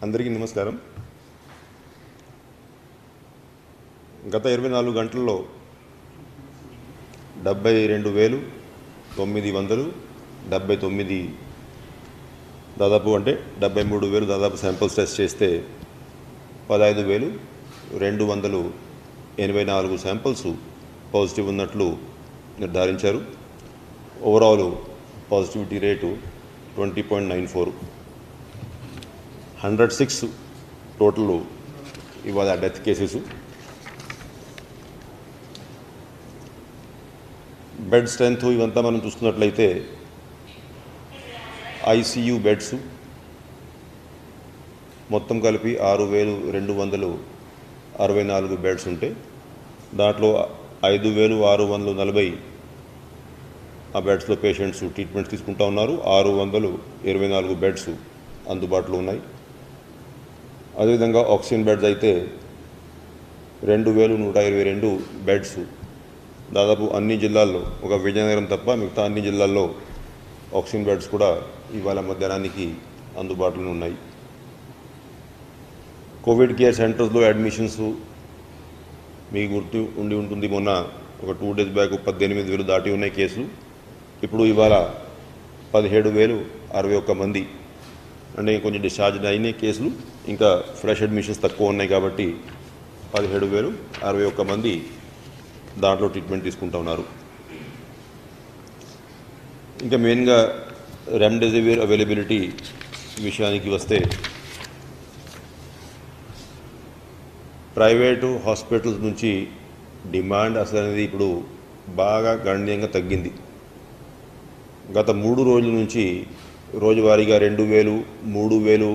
అందరికీ నమస్కారం. గత 24 గంటల్లో 72,979 దాదాపు అంటే 73,000 దాదాపు శాంపిల్స్ టెస్ట్ చేస్తే 15,284 శాంపిల్స్ పాజిటివ్ ఉన్నట్లు నిర్ధారించారు. Overall positivity rate 20.94. 106 టోటల్ ఇవాళ డెత్ కేసెస్. బెడ్ స్ట్రెంత్ ఇవంతా మనం చూసుకున్నట్లయితే ఐసీయూ బెడ్స్ మొత్తం కలిపి 6,264 బెడ్స్ ఉంటే దాంట్లో 5,640 ఆ బెడ్స్లో పేషెంట్స్ ట్రీట్మెంట్ తీసుకుంటూ ఉన్నారు. 624 బెడ్స్ అందుబాటులో ఉన్నాయి. అదేవిధంగా ఆక్సిజన్ బెడ్స్ అయితే 2,122 బెడ్స్ దాదాపు అన్ని జిల్లాల్లో, ఒక విజయనగరం తప్ప మిగతా అన్ని జిల్లాల్లో ఆక్సిజన్ బెడ్స్ కూడా ఇవాళ మధ్యాహ్నానికి అందుబాటులో ఉన్నాయి. కోవిడ్ కేర్ సెంటర్స్లో అడ్మిషన్స్ మీకు గుర్తు ఉండి ఉంటుంది, మొన్న ఒక 2 days బ్యాక్ 18,000 దాటి ఉన్నాయి కేసులు. ఇప్పుడు ఇవాళ 17,061 మంది, అంటే కొంచెం డిశ్చార్జ్ అయిన కేసులు, ఇంకా ఫ్రెష్ అడ్మిషన్స్ తక్కువ ఉన్నాయి కాబట్టి 17,061 మంది దాంట్లో ట్రీట్మెంట్ తీసుకుంటూ ఉన్నారు. ఇంకా మెయిన్గా రెమ్డెసివిర్ అవైలబిలిటీ విషయానికి వస్తే ప్రైవేటు హాస్పిటల్స్ నుంచి డిమాండ్ అసలు అనేది ఇప్పుడు బాగా గణనీయంగా తగ్గింది. గత 3 రోజుల నుంచి రోజువారీగా 2,000, 3,000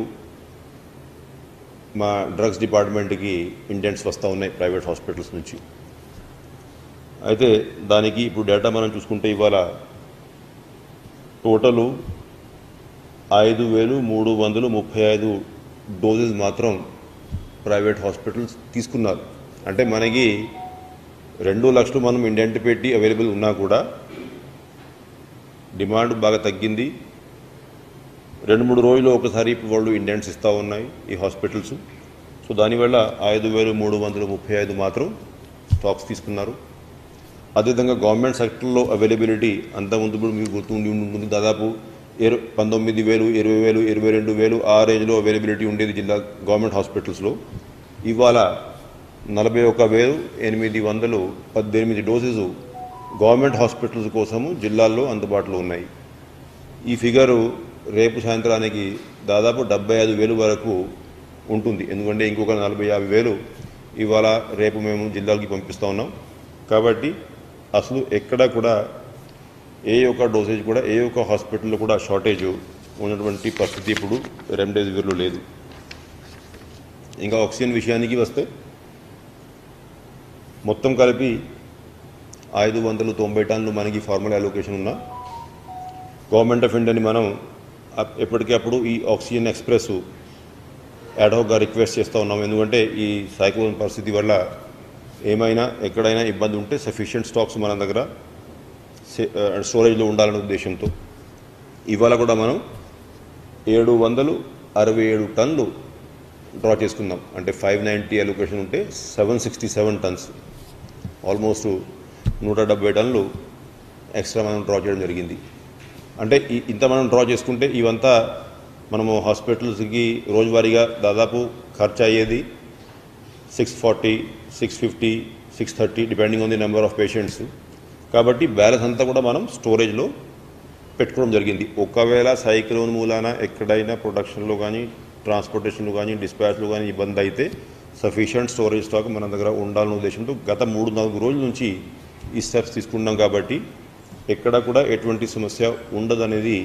మా డ్రగ్స్ డిపార్ట్మెంట్కి ఇంటెంట్స్ వస్తూ ఉన్నాయి ప్రైవేట్ హాస్పిటల్స్ నుంచి. అయితే దానికి ఇప్పుడు డేటా మనం చూసుకుంటే ఇవాళ టోటలు 5,335 డోసెస్ మాత్రం ప్రైవేట్ హాస్పిటల్స్ తీసుకున్నారు. అంటే మనకి 2 లక్షలు మనం ఇండెంట్ పెట్టి అవైలబుల్ ఉన్నా కూడా డిమాండ్ బాగా తగ్గింది. 2-3 రోజులు ఒకసారి ఇప్పుడు వాళ్ళు ఇండెంట్స్ ఇస్తూ ఉన్నాయి ఈ హాస్పిటల్స్. సో దానివల్ల 5,335 మాత్రం స్టాక్స్ తీసుకున్నారు. అదేవిధంగా గవర్నమెంట్ సెక్టర్లో అవైలబిలిటీ అంతకుముందు ఇప్పుడు మీకు గుర్తుండి ఉంటుంది, దాదాపు 19,000, 20,000, 22,000 ఆ రేంజ్లో అవైలబిలిటీ ఉండేది జిల్లా గవర్నమెంట్ హాస్పిటల్స్లో. ఇవాళ 41,818 డోసెస్ గవర్నమెంట్ హాస్పిటల్స్ కోసము జిల్లాల్లో అందుబాటులో ఉన్నాయి. ఈ ఫిగరు రేపు సాయంత్రానికి దాదాపు 75,000 వరకు ఉంటుంది. ఎందుకంటే ఇంకొక 40,000-50,000 ఇవాళ రేపు మేము జిల్లాలకి పంపిస్తూ ఉన్నాం. కాబట్టి అసలు ఎక్కడ కూడా ఏ ఒక్క డోసేజ్ కూడా ఏ ఒక్క హాస్పిటల్లో కూడా షార్టేజ్ ఉన్నటువంటి పరిస్థితి ఇప్పుడు రెమ్డెసివిర్లో లేదు. ఇంకా ఆక్సిజన్ విషయానికి వస్తే మొత్తం కలిపి 590 టన్నులు మనకి ఫార్మల్ అలొకేషన్ ఉన్నా గవర్నమెంట్ ఆఫ్ ఇండియాని మనం ఎప్పటికప్పుడు ఈ ఆక్సిజన్ ఎక్స్ప్రెస్ యాడ్హాక్గా రిక్వెస్ట్ చేస్తూ ఉన్నాం. ఎందుకంటే ఈ సైక్లోన్ పరిస్థితి వల్ల ఏమైనా ఎక్కడైనా ఇబ్బంది ఉంటే సఫిషియెంట్ స్టాక్స్ మన దగ్గర స్టోరేజ్లో ఉండాలనే ఉద్దేశంతో ఇవాళ కూడా మనం 767 టన్నులు డ్రా చేసుకుందాం. అంటే 590 అలొకేషన్ ఉంటే 767 టన్స్, ఆల్మోస్ట్ 170 టన్నులు ఎక్స్ట్రా మనం డ్రా చేయడం జరిగింది. అంటే ఇంత మనం డ్రా చేసుకుంటే ఇవంతా మనము హాస్పిటల్స్కి రోజువారీగా దాదాపు ఖర్చు అయ్యేది 640, 650, 630 depending on the number of patients. కాబట్టి బ్యాలెన్స్ అంతా కూడా మనం స్టోరేజ్లో పెట్టుకోవడం జరిగింది. ఒకవేళ సైక్లోన్ మూలాన ఎక్కడైనా ప్రొడక్షన్లో కానీ, ట్రాన్స్పోర్టేషన్లో కానీ, డిస్పాచ్లో కానీ ఇబ్బంది అయితే సఫిషియంట్ స్టోరేజ్ స్టాక్ మన దగ్గర ఉండాలనే ఉద్దేశంతో గత 3-4 రోజుల నుంచి ఈ స్టెప్స్ తీసుకున్నాం. కాబట్టి ఎక్కడ కూడా ఎటువంటి సమస్య ఉండదనేది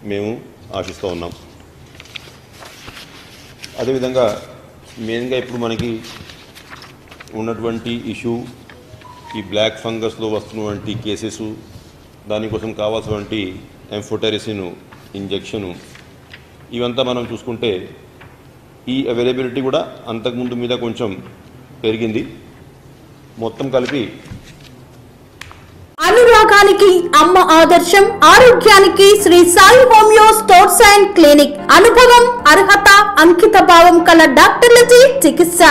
మేము ఆశిస్తూ ఉన్నాం. అదేవిధంగా మెయిన్గా ఇప్పుడు మనకి ఉన్నటువంటి ఇష్యూ ఈ బ్లాక్ ఫంగస్లో వస్తున్నటువంటి కేసెస్, దానికోసం కావాల్సినటువంటి ఎంఫోటెరిసిన్ ఇంజెక్షను, ఇవంతా మనం చూసుకుంటే ఈ అవైలబిలిటీ కూడా అంతకుముందు మీద కొంచెం పెరిగింది. మొత్తం కలిపి అనురాగ ఆరోగ్యానికి అమ్మ ఆదర్శం, ఆరోగ్యానికి Shri Sai homeo stores and clinic. అనుభవం, అర్హత, అంకిత భావం కల డాక్టర్లచే చికిత్స.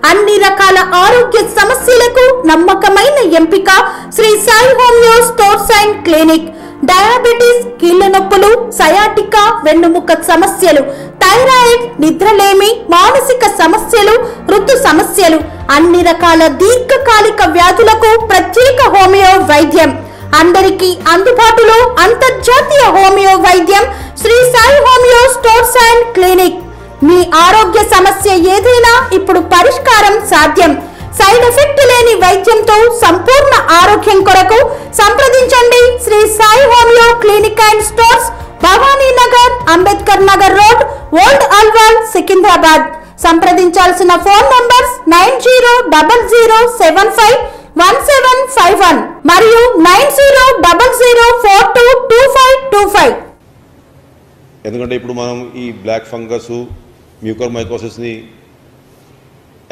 అన్ని రకాల ఆరోగ్య సమస్యలకు నమ్మకమైన ఎంపిక Shri Sai homeo stores and clinic. Diabetes, కీళ్ల నొప్పులు, సయాటికా, వెన్నుముక సమస్యలు, థైరాయిడ్, నిద్రలేమి, మానసిక సమస్యలు, ఋతు సమస్యలు, అన్ని రకాల దీర్ఘకాలిక వ్యాధులకు ప్రత్యేక హోమియో వైద్యం. అందరికీ అందుబాటులో అంతర్జాతీయ హోమియో వైద్యం Sri Sai homeo stores and clinic. మీ ఆరోగ్య సమస్య ఏదైనా ఇప్పుడు పరిష్కారం సాధ్యం. సైడ్ ఎఫెక్ట్ లేని వైద్యంతో సంపూర్ణ ఆరోగ్యం కొరకు సంప్రదించండి Sri Sai homeo clinic and stores, Bhavani Nagar, Ambedkar Nagar road, old Alwal, Secunderabad. సంప్రదించాల్సిన ఫోన్ నంబర్స్ 9000751751 మరియు 9000422525. ఎందుకంటే ఇప్పుడు మనం ఈ బ్లాక్ ఫంగస్, మ్యూకర్మైకోసిస్ని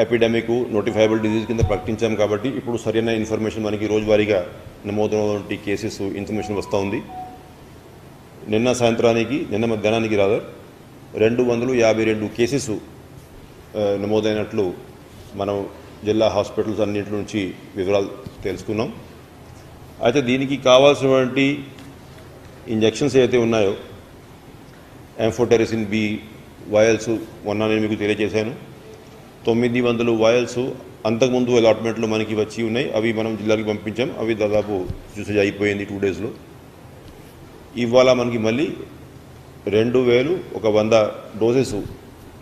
ఎపిడమిక్, నోటిఫైబుల్ డిజీజ్ కింద ప్రకటించాం కాబట్టి ఇప్పుడు సరైన ఇన్ఫర్మేషన్ మనకి రోజువారీగా నమోదైనటువంటి కేసెస్ ఇన్ఫర్మేషన్ వస్తూ ఉంది. నిన్న సాయంత్రానికి, నిన్న మధ్యాహ్నానికి 252 కేసెస్ నమోదైనట్లు మనం జిల్లా హాస్పిటల్స్ అన్నింటి నుంచి వివరాలు తెలుసుకున్నాం. అయితే దీనికి కావాల్సినటువంటి ఇంజెక్షన్స్ ఏవైతే ఉన్నాయో, యాంఫోటెరిసిన్ బి వయల్స్ మొన్న నేను మీకు తెలియజేశాను. 900 వయల్స్ అంతకుముందు అలాట్మెంట్లో మనకి వచ్చి ఉన్నాయి. అవి మనం జిల్లాకి పంపించాం. అవి దాదాపు యూసేజ్ అయిపోయింది 2 డేస్లో. ఇవాళ మనకి మళ్ళీ 2100 డోసెస్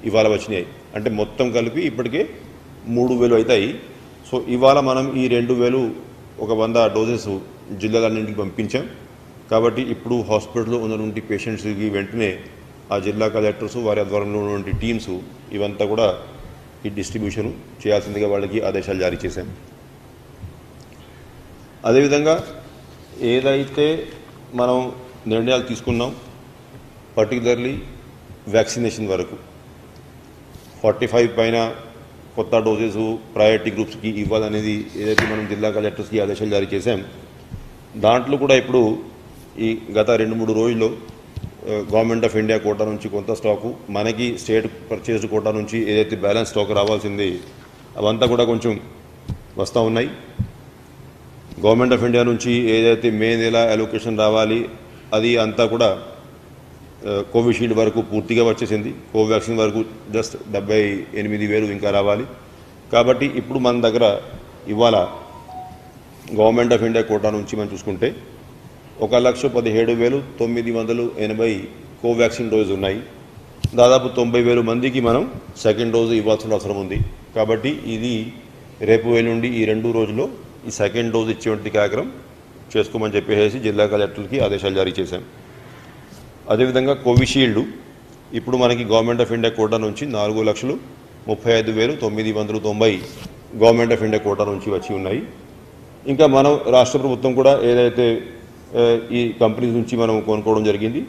ఇవాళ వచ్చినాయి. అంటే మొత్తం కలిపి ఇప్పటికే 3000 అవుతాయి. సో ఇవాళ మనం ఈ 2100 డోసెస్ జిల్లాలన్నింటికి పంపించాం. కాబట్టి ఇప్పుడు హాస్పిటల్లో ఉన్నటువంటి పేషెంట్స్కి వెంటనే ఆ జిల్లా కలెక్టర్స్, వారి ఆధ్వర్యంలో ఉన్నటువంటి టీమ్స్ ఇవంతా కూడా ఈ డిస్ట్రిబ్యూషన్ చేయాల్సిందిగా వాళ్ళకి ఆదేశాలు జారీ చేశాం. అదేవిధంగా ఏదైతే మనం నిర్ణయాలు తీసుకున్నాం, పర్టికులర్లీ వ్యాక్సినేషన్ వరకు 45 పైన కొత్త డోసెస్ ప్రయారిటీ గ్రూప్స్కి ఇవ్వాలనేది ఏదైతే మనం జిల్లా కలెక్టర్స్కి ఆదేశాలు జారీ చేశాం, దాంట్లో కూడా ఇప్పుడు ఈ గత 2-3 రోజుల్లో గవర్నమెంట్ ఆఫ్ ఇండియా కోటా నుంచి కొంత స్టాకు, మనకి స్టేట్ పర్చేస్డ్ కోటా నుంచి ఏదైతే బ్యాలెన్స్ స్టాక్ రావాల్సింది అవంతా కూడా కొంచెం వస్తూ ఉన్నాయి. గవర్నమెంట్ ఆఫ్ ఇండియా నుంచి ఏదైతే మే నెల అలొకేషన్ రావాలి అది అంతా కూడా కోవిషీల్డ్ వరకు పూర్తిగా వచ్చేసింది. కోవాక్సిన్ వరకు జస్ట్ 78,000 ఇంకా రావాలి. కాబట్టి ఇప్పుడు మన దగ్గర ఇవాళ గవర్నమెంట్ ఆఫ్ ఇండియా కోటా నుంచి మనం చూసుకుంటే 1,17,980 కోవాక్సిన్ డోస్ ఉన్నాయి. దాదాపు 90,000 మందికి మనం సెకండ్ డోసు ఇవ్వాల్సిన అవసరం ఉంది. కాబట్టి ఇది రేపు నుండి ఈ 2 రోజుల్లో ఈ సెకండ్ డోసు ఇచ్చేటువంటి కార్యక్రమం చేసుకోమని చెప్పేసి జిల్లా కలెక్టర్కి ఆదేశాలు జారీ చేశాం. అదేవిధంగా కోవిషీల్డ్ ఇప్పుడు మనకి గవర్నమెంట్ ఆఫ్ ఇండియా కోటా నుంచి 4,35,990 గవర్నమెంట్ ఆఫ్ ఇండియా కోటా నుంచి వచ్చి ఉన్నాయి. ఇంకా మనం రాష్ట్ర ప్రభుత్వం కూడా ఏదైతే ఈ కంపెనీస్ నుంచి మనం కొనుక్కోవడం జరిగింది,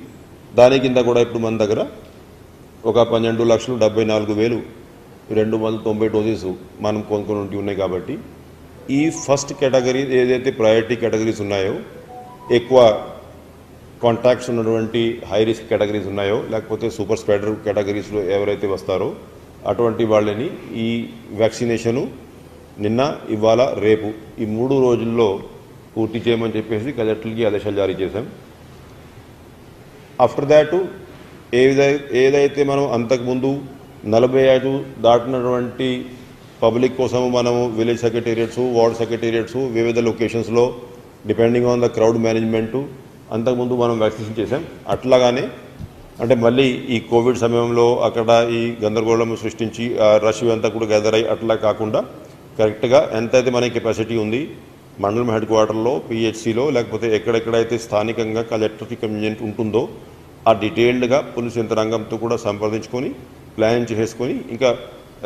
దాని కింద కూడా ఇప్పుడు మన దగ్గర ఒక 12,74,290 డోసెస్ మనం కొనుక్కొని ఉన్నాయి. కాబట్టి ఈ ఫస్ట్ కేటగిరీ ఏదైతే ప్రయారిటీ కేటగిరీస్ ఉన్నాయో, ఎక్కువ కాంటాక్ట్స్ ఉన్నటువంటి హై రిస్క్ కేటగిరీస్ ఉన్నాయో, లేకపోతే సూపర్ స్ప్రెడర్ కేటగిరీస్లో ఎవరైతే వస్తారో అటువంటి వాళ్ళని ఈ వ్యాక్సినేషను నిన్న, ఇవాళ, రేపు ఈ 3 రోజుల్లో పూర్తి చేయమని చెప్పేసి కలెక్టర్కి ఆదేశాలు జారీ చేశాం. ఆఫ్టర్ దాట్ ఏదైతే మనం అంతకుముందు 45 దాటినటువంటి పబ్లిక్ కోసం మనము విలేజ్ సెక్రటేరియట్స్, వార్డ్ సెక్రటేరియట్స్, వివిధ లొకేషన్స్లో depending on the crowd management అంతకుముందు మనం వ్యాక్సినేషన్ చేశాం. అట్లాగానే అంటే మళ్ళీ ఈ కోవిడ్ సమయంలో అక్కడ ఈ గందరగోళం సృష్టించి రష్ అంతా కూడా గ్యాదర్ అయ్యి అట్లా కాకుండా కరెక్ట్గా ఎంతైతే మనకి కెపాసిటీ ఉంది మండలం హెడ్ క్వార్టర్లో, పిహెచ్సిలో, లేకపోతే ఎక్కడెక్కడైతే స్థానికంగా కలెక్టర్కి కన్వీనియంట్ ఉంటుందో ఆ డీటెయిల్డ్గా పోలీస్ యంత్రాంగంతో కూడా సంప్రదించుకొని ప్లాన్ చేసుకొని ఇంకా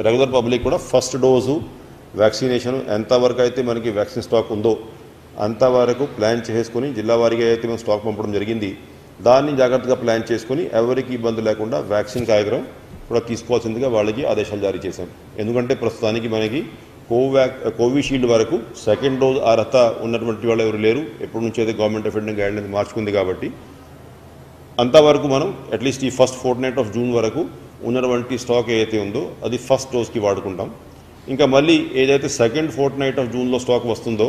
రెగ్యులర్ పబ్లిక్ కూడా ఫస్ట్ డోసు వ్యాక్సినేషన్ ఎంతవరకు అయితే మనకి వ్యాక్సిన్ స్టాక్ ఉందో అంతవరకు ప్లాన్ చేసుకొని జిల్లా వారీగా అయితే మనం స్టాక్ పంపడం జరిగింది. దాన్ని జాగ్రత్తగా ప్లాన్ చేసుకొని ఎవరికి ఇబ్బంది లేకుండా వ్యాక్సిన్ కార్యక్రమం కూడా తీసుకోవాల్సిందిగా వాళ్ళకి ఆదేశాలు జారీ చేశాం. ఎందుకంటే ప్రస్తుతానికి మనకి కోవిషీల్డ్ వరకు సెకండ్ డోస్ అర్హత ఉన్నటువంటి వాళ్ళు ఎవరు లేరు. ఎప్పటి నుంచి అయితే గవర్నమెంట్ ఆఫ్ ఇండియా గైడ్లైన్స్ మార్చుకుంది కాబట్టి అంతవరకు మనం అట్లీస్ట్ ఈ ఫస్ట్ ఫోర్ట్నైట్ ఆఫ్ జూన్ వరకు ఉన్నటువంటి స్టాక్ ఏదైతే ఉందో అది ఫస్ట్ డోస్కి వాడుకుంటాం. ఇంకా మళ్ళీ ఏదైతే సెకండ్ ఫోర్ట్నైట్ ఆఫ్ జూన్లో స్టాక్ వస్తుందో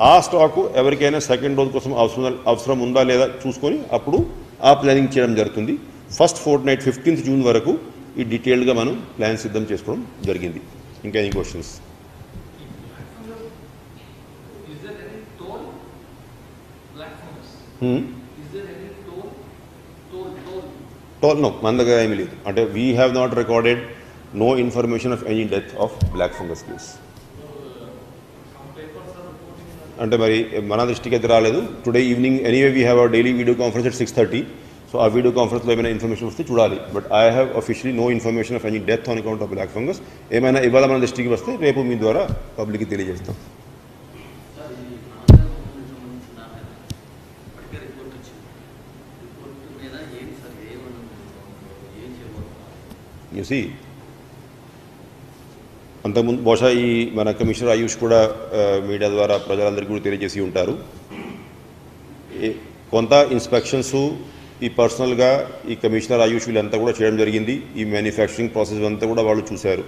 ఆ స్టాకు ఎవరికైనా సెకండ్ డోస్ కోసం అవసరం ఉందా లేదా చూసుకొని అప్పుడు ఆ ప్లానింగ్ చేయడం జరుగుతుంది. ఫస్ట్ ఫోర్ట్నైట్ 15th జూన్ వరకు ఈ డీటెయిల్డ్గా మనం ప్లాన్ సిద్ధం చేసుకోవడం జరిగింది. ఇంకా ఎనీ క్వశ్చన్స్? టోల్ నో, మన దగ్గర ఏమీ లేదు. అంటే we have not recorded no information of any death of black fungus case. అంటే మరి మన దృష్టికి అయితే రాలేదు. Today evening anyway we have our daily video conference at 6:30. So ఆ వీడియో కాన్ఫరెన్స్లో ఏమైనా ఇన్ఫర్మేషన్ వస్తే చూడాలి. But I have officially no information of any death on account of black fungus. ఏమైనా ఇవాళ మన దృష్టికి వస్తే రేపు మీ ద్వారా పబ్లిక్కి తెలియజేస్తాం. యూసి అంతకుముందు బహుశా ఈ మన కమిషనర్ ఆయుష్ కూడా మీడియా ద్వారా ప్రజలందరికీ కూడా తెలియజేసి ఉంటారు. కొంత ఇన్స్పెక్షన్స్ ఈ పర్సనల్గా ఈ కమిషనర్ ఆయుష్ వీళ్ళంతా కూడా చేయడం జరిగింది. ఈ మ్యానుఫ్యాక్చరింగ్ ప్రాసెస్ అంతా కూడా వాళ్ళు చూశారు.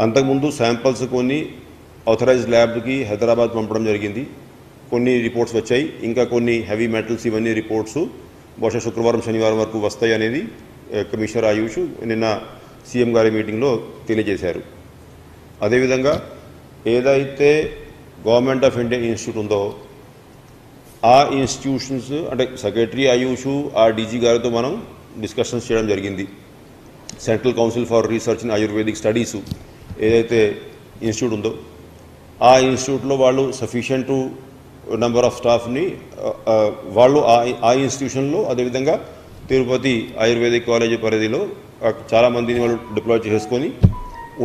అంతకుముందు శాంపిల్స్ కొన్ని ఆథరైజ్డ్ ల్యాబ్కి హైదరాబాద్ పంపడం జరిగింది. కొన్ని రిపోర్ట్స్ వచ్చాయి. ఇంకా కొన్ని హెవీ మెటల్స్ ఇవన్నీ రిపోర్ట్స్ బహుశా శుక్రవారం శనివారం వరకు వస్తాయి అనేది కమిషనర్ ఆయుష్ నిన్న సీఎం గారి మీటింగ్లో తెలియజేశారు. అదేవిధంగా ఏదైతే గవర్నమెంట్ ఆఫ్ ఇండియా ఇన్స్టిట్యూట్ ఉందో ఆ ఇన్స్టిట్యూషన్స్ అంటే సెక్రటరీ ఆయుష్ ఆ డీజీ గారితో మనం డిస్కషన్స్ చేయడం జరిగింది. Central council for research in ayurvedic studies ఏదైతే ఇన్స్టిట్యూట్ ఉందో ఆ ఇన్స్టిట్యూట్లో వాళ్ళు సఫిషియంట్ నెంబర్ ఆఫ్ స్టాఫ్ని వాళ్ళు ఆ ఇన్స్టిట్యూషన్లో అదేవిధంగా తిరుపతి ఆయుర్వేదిక్ కాలేజ్ పరిధిలో చాలామందిని వాళ్ళు డిప్లాయ్ చేసుకొని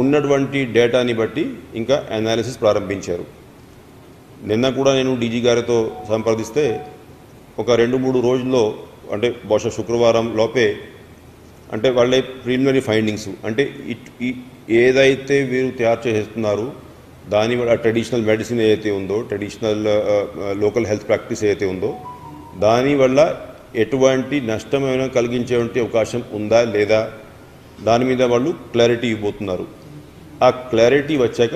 ఉన్నటువంటి డేటాని బట్టి ఇంకా అనాలిసిస్ ప్రారంభించారు. నిన్న కూడా నేను డీజీ గారితో సంప్రదిస్తే ఒక 2-3 రోజుల్లో అంటే బహుశా శుక్రవారం లోపే అంటే వాళ్ళే ప్రిలిమినరీ ఫైండింగ్స్ అంటే ఏదైతే వీరు తయారు చేస్తున్నారు దాని వల్ల ట్రెడిషనల్ మెడిసిన్ ఏదైతే ఉందో ట్రెడిషనల్ లోకల్ హెల్త్ ప్రాక్టీస్ ఏదైతే ఉందో దానివల్ల ఎటువంటి నష్టమైనా కలిగించేటువంటి అవకాశం ఉందా లేదా దాని మీద వాళ్ళు క్లారిటీ ఇవ్వబోతున్నారు. ఆ క్లారిటీ వచ్చాక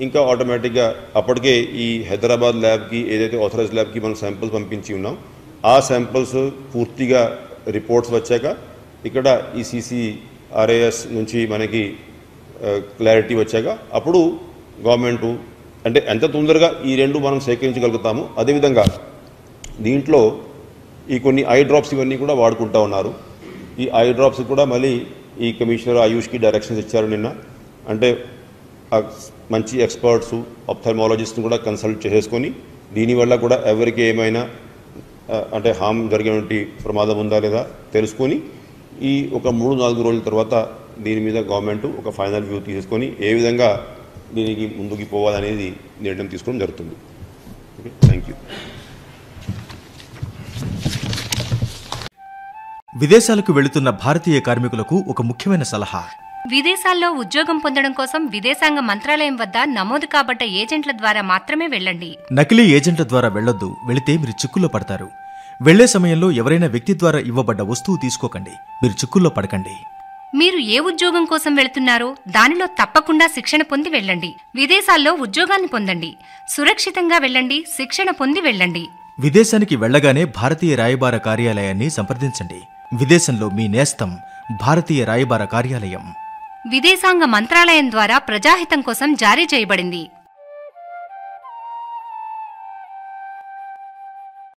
ఇంకా ఆటోమేటిక్గా అప్పటికే ఈ హైదరాబాద్ ల్యాబ్కి ఏదైతే ఆథరైజ్డ్ ల్యాబ్కి మనం శాంపిల్స్ పంపించి ఉన్నాం ఆ శాంపిల్స్ పూర్తిగా రిపోర్ట్స్ వచ్చాక ఇక్కడ ఈ CCRAS నుంచి మనకి క్లారిటీ వచ్చాక అప్పుడు గవర్నమెంటు అంటే ఎంత తొందరగా ఈ రెండు మనం సేకరించగలుగుతాము. అదేవిధంగా దీంట్లో ఈ కొన్ని ఐ డ్రాప్స్ ఇవన్నీ కూడా వాడుకుంటూ ఉన్నారు. ఈ ఐ డ్రాప్స్ కూడా మళ్ళీ ఈ కమిషనర్ ఆయుష్కి డైరెక్షన్స్ ఇచ్చారు నిన్న. అంటే మంచి ఎక్స్పర్ట్స్ ఆప్థల్మాలజిస్ట్ని కూడా కన్సల్ట్ చేసుకొని దీనివల్ల కూడా ఎవరికి ఏమైనా అంటే హామ్ జరిగేటువంటి ప్రమాదం ఉందా లేదా తెలుసుకొని ఈ ఒక 3-4 రోజుల తర్వాత దీని మీద గవర్నమెంట్ ఒక ఫైనల్ వ్యూ తీసుకొని ఏ విధంగా దీనికి ముందుకు పోవాలనేది నిర్ణయం తీసుకోవడం జరుగుతుంది. Okay, thank you. విదేశాలకు వెళుతున్న భారతీయ కార్మికులకు ఒక ముఖ్యమైన సలహా. విదేశాల్లో ఉద్యోగం పొందడం కోసం విదేశాంగ మంత్రాలయం వద్ద నమోదు కాబడ్డ ఏజెంట్ల ద్వారా మాత్రమే వెళ్ళండి. నకిలీ ఏజెంట్ల ద్వారా వెళ్లొద్దు. వెళితే మీరు చిక్కుల్లో పడతారు. వెళ్లే సమయంలో ఎవరైనా వ్యక్తి ద్వారా ఇవ్వబడ్డ వస్తువు తీసుకోకండి. మీరు చిక్కుల్లో పడకండి. మీరు ఏ ఉద్యోగం కోసం వెళుతున్నారో దానిలో తప్పకుండా శిక్షణ పొంది వెళ్ళండి. విదేశాల్లో ఉద్యోగాన్ని పొందండి. సురక్షితంగా వెళ్ళండి. శిక్షణ పొంది వెళ్ళండి. విదేశానికి వెళ్లగానే భారతీయ రాయబార కార్యాలయాన్ని సంప్రదించండి. విదేశంలో మీ నేస్తం భారతీయ రాయబార కార్యాలయం. విదేశాంగ మంత్రాలయం ద్వారా ప్రజాహితం కోసం జారీ చేయబడింది.